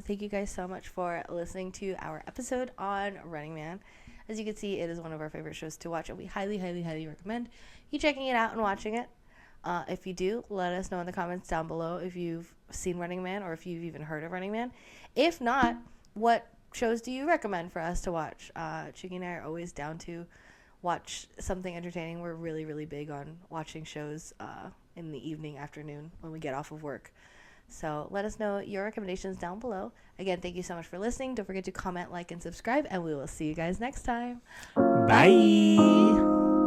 Thank you guys so much for listening to our episode on Running Man. As you can see, it is one of our favorite shows to watch, and we highly, highly, highly recommend you checking it out and watching it. If you do, let us know in the comments down below if you've seen Running Man or if you've even heard of Running Man. If not, what shows do you recommend for us to watch? Chicky and I are always down to watch something entertaining. We're really, really big on watching shows in the evening, afternoon when we get off of work. So let us know your recommendations down below. Again, thank you so much for listening. Don't forget to comment, like, and subscribe, and we will see you guys next time. Bye.